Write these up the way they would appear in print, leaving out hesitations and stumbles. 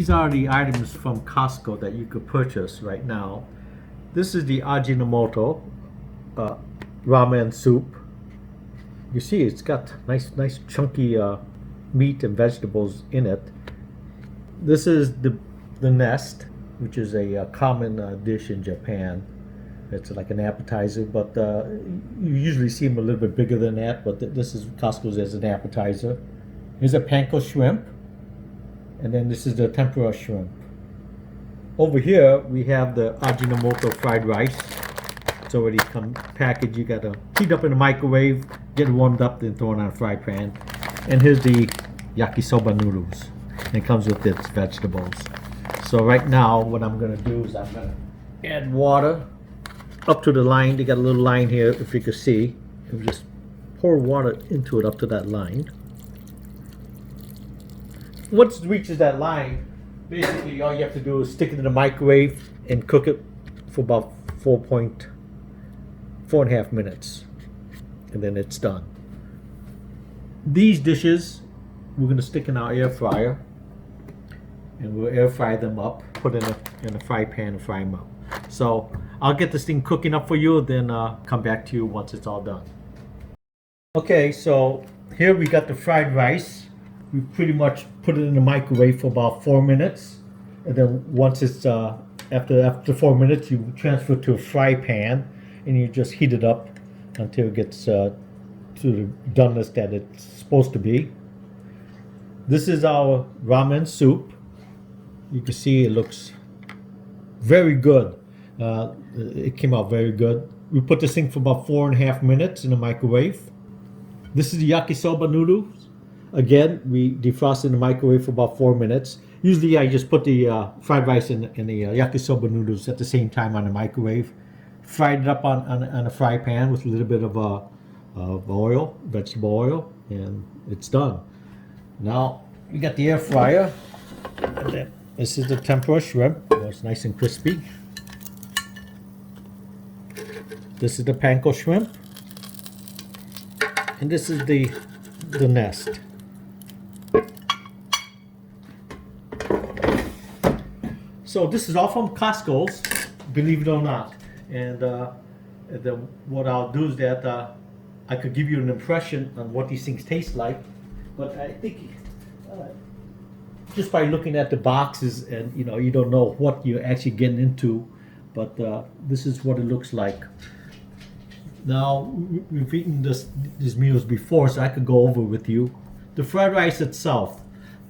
these are the items from Costco that you could purchase right now. This is the Ajinomoto Ramen Soup. You see it's got nice chunky meat and vegetables in it. This is the nest, which is a common dish in Japan. It's like an appetizer, but you usually see them a little bit bigger than that, but this is Costco's as an appetizer. Here's a panko shrimp, and then this is the tempura shrimp. Over here, we have the Ajinomoto fried rice. It's already come packaged. You gotta heat up in the microwave, get it warmed up, then throw it on a fry pan. And here's the Yakisoba Noodles. And it comes with its vegetables. So right now, what I'm gonna do is I'm gonna add water up to the line. They got a little line here, if you can see. And just pour water into it up to that line. Once it reaches that line, basically all you have to do is stick it in the microwave and cook it for about 4.5 minutes, and then it's done. These dishes we're going to stick in our air fryer, and we'll air fry them up, put in a fry pan and fry them up. So I'll get this thing cooking up for you, then come back to you once it's all done. Okay, so here we got the fried rice. We pretty much put it in the microwave for about 4 minutes, and then once it's after 4 minutes, you transfer it to a fry pan, and you just heat it up until it gets to the doneness that it's supposed to be. This is our ramen soup. You can see it looks very good. It came out very good. We put this thing for about 4.5 minutes in the microwave. This is the yakisoba noodles. Again, we defrost in the microwave for about 4 minutes. Usually I just put the fried rice and the yakisoba noodles at the same time on the microwave. Fried it up on a fry pan with a little bit of oil, vegetable oil, and it's done. Now we got the air fryer. And then this is the tempura shrimp. It's nice and crispy. This is the panko shrimp. And this is the nest. So this is all from Costco's, believe it or not. And then what I'll do is that I could give you an impression on what these things taste like. But I think just by looking at the boxes, and you don't know what you're actually getting into. But this is what it looks like. Now we've eaten these meals before, so I could go over with you. The fried rice itself.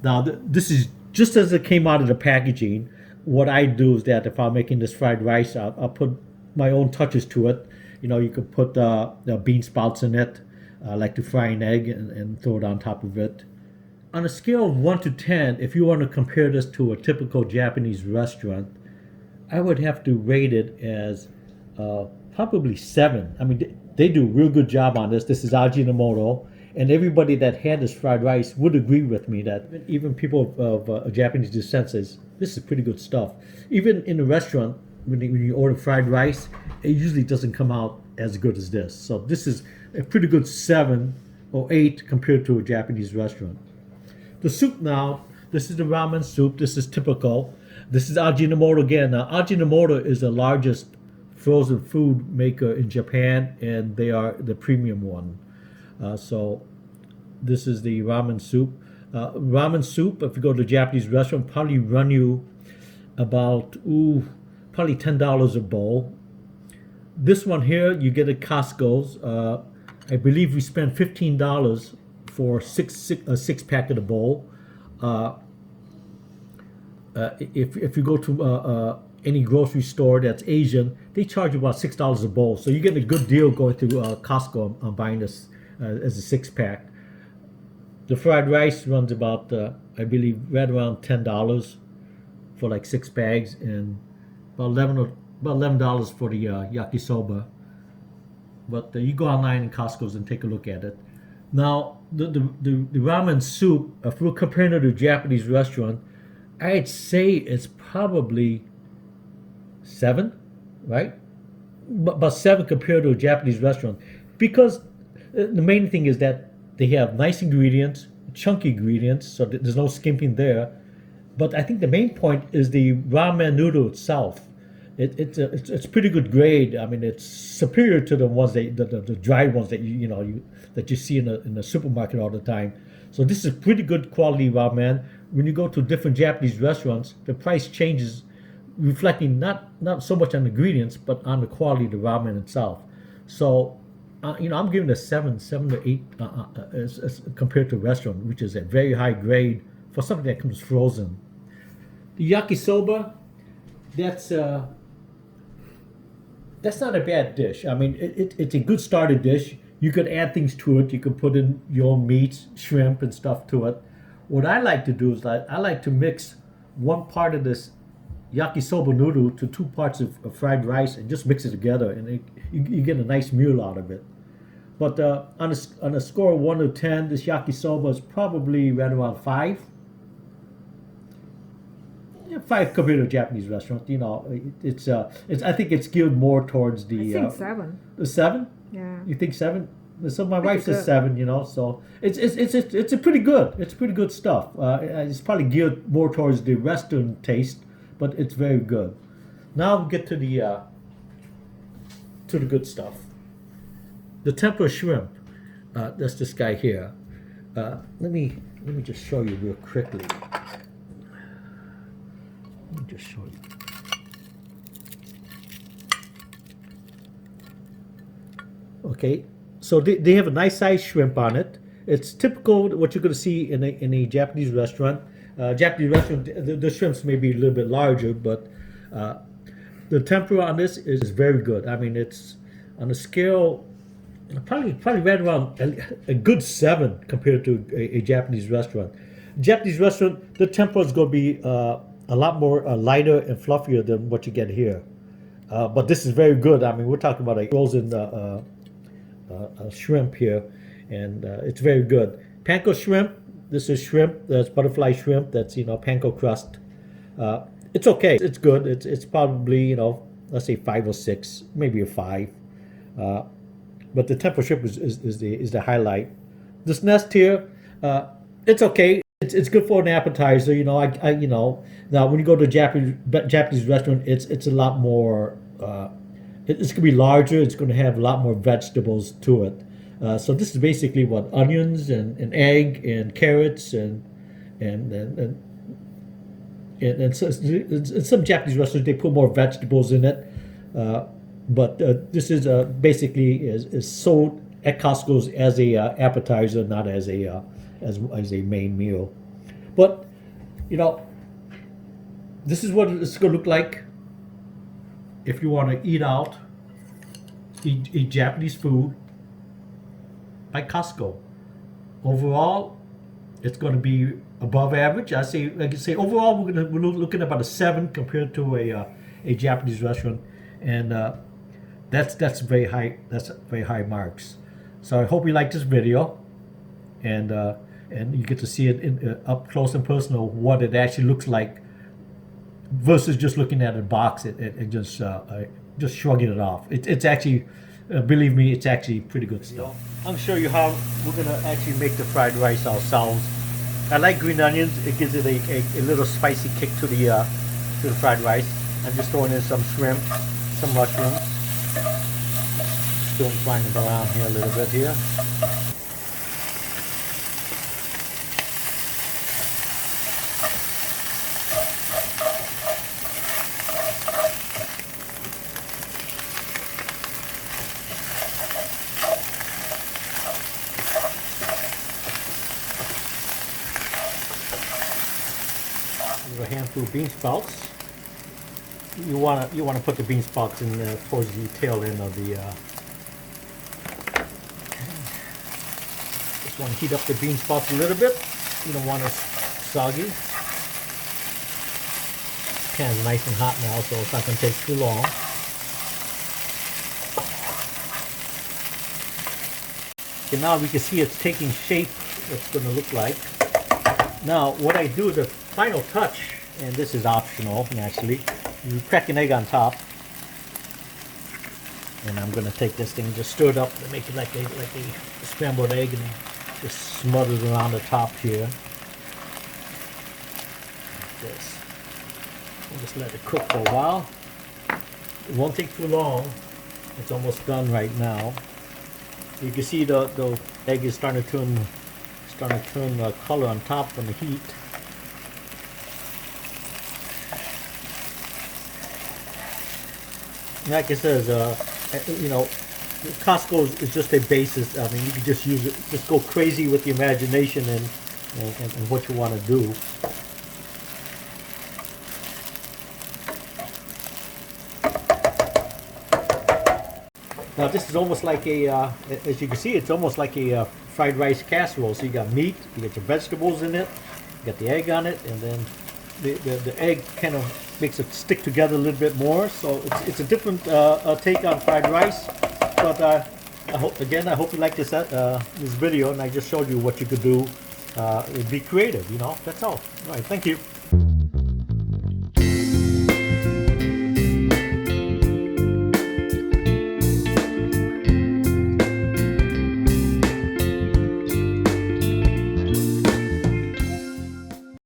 Now this is just as it came out of the packaging. What I do is that if I'm making this fried rice, I'll put my own touches to it. You could put bean sprouts in it. I like to fry an egg and throw it on top of it. On a scale of 1 to 10, if you want to compare this to a typical Japanese restaurant, I would have to rate it as probably 7. I mean, they do a real good job on this. This is Ajinomoto. And everybody that had this fried rice would agree with me that even people of Japanese descent says, this is pretty good stuff. Even in a restaurant, when you order fried rice, it usually doesn't come out as good as this. So this is a pretty good 7 or 8 compared to a Japanese restaurant. The soup now, this is the ramen soup. This is typical. This is Ajinomoto again. Now, Ajinomoto is the largest frozen food maker in Japan, and they are the premium one. So this is the ramen soup. Ramen soup, if you go to a Japanese restaurant, probably run you about probably $10 a bowl. This one here, you get at Costco's. I believe we spent $15 for a six pack of the bowl. If you go to any grocery store that's Asian, they charge you about $6 a bowl. So you get a good deal going to Costco on buying this as a 6-pack. The fried rice runs about, I believe, right around $10 for like 6 bags, and about $11 for the yakisoba. But you go online in Costco's and take a look at it. Now, the ramen soup, if we're comparing it to a Japanese restaurant, I'd say it's probably 7, right? About 7 compared to a Japanese restaurant, because the main thing is that they have nice ingredients, chunky ingredients, so there's no skimping there. But I think the main point is the ramen noodle itself. It's pretty good grade. I mean, it's superior to the ones the dry ones that that you see in the supermarket all the time. So this is pretty good quality ramen. When you go to different Japanese restaurants, the price changes, reflecting not so much on the ingredients, but on the quality of the ramen itself. So, I'm giving it a 7 to 8 as compared to restaurant, which is a very high grade for something that comes frozen. The yakisoba, that's that's not a bad dish. I mean, it's a good starter dish. You could add things to it. You could put in your own meats, shrimp, and stuff to it. What I like to do is I like to mix one part of this yakisoba noodle to 2 parts of fried rice and just mix it together, and you get a nice meal out of it. But on a score of 1 to 10, this yakisoba is probably right around 5. Yeah, 5 compared to a Japanese restaurant. It's I think it's geared more towards I think 7. the 7. Yeah. You think 7? So my Pretty wife says good. 7. So it's a pretty good. It's pretty good stuff. It's probably geared more towards the Western taste, but it's very good. Now we get to the good stuff. The tempura shrimp. That's this guy here. Let me just show you real quickly. Let me just show you. Okay, so they have a nice sized shrimp on it. It's typical what you're going to see in a Japanese restaurant. Japanese restaurant, the shrimps may be a little bit larger, but the tempura on this is very good. I mean, it's on a scale probably right around a good 7 compared to a Japanese restaurant. Japanese restaurant, the tempura is going to be a lot more lighter and fluffier than what you get here. But this is very good. I mean, we're talking about a frozen shrimp here, and it's very good. Panko shrimp. This is shrimp. That's butterfly shrimp. That's panko crust. It's okay. It's good. It's probably let's say 5 or 6, maybe a 5. But the tempura shrimp is the highlight. This nest here, it's okay. It's good for an appetizer. Now when you go to a Japanese restaurant, it's a lot more. It's gonna be larger. It's gonna have a lot more vegetables to it. So this is basically what onions and egg and carrots and so in some Japanese restaurants they put more vegetables in it. But this is basically is sold at Costco's as a appetizer, not as a main meal. But this is what it's going to look like if you want to eat Japanese food by Costco. Overall, it's going to be above average. I say overall we're looking at about a 7 compared to a Japanese restaurant, and that's very high. That's very high marks. So I hope you like this video, and you get to see it up close and personal what it actually looks like versus just looking at a box and just shrugging it off. It's actually, believe me, it's actually pretty good stuff. I'm show you how we're gonna actually make the fried rice ourselves. I like green onions. It gives it a little spicy kick to the fried rice. I'm just throwing in some shrimp, some mushrooms. Still frying it around here a little bit here. A handful of bean sprouts. You wanna put the bean sprouts in towards the tail end of the. Just want to heat up the bean sprouts a little bit. You don't want it soggy. Pan's nice and hot now, so it's not going to take too long. Okay, now we can see it's taking shape. It's going to look like. Now, what I do, the final touch, and this is optional, naturally, you crack an egg on top. And I'm going to take this thing and just stir it up and make it like a scrambled egg and just smother it around the top here. this. We'll just let it cook for a while. It won't take too long. It's almost done right now. You can see the egg is starting to turn color on top from the heat. Like I said, you know, Costco is just a basis. I mean, you can just use it, just go crazy with the imagination and what you want to do. Now this is almost like a, as you can see, it's almost like a fried rice casserole. So you got meat, you got your vegetables in it, you got the egg on it, and then the egg kind of makes it stick together a little bit more. So it's a different take on fried rice. But I hope you like this this video, and I just showed you what you could do. Be creative, you know. That's all. All right, thank you.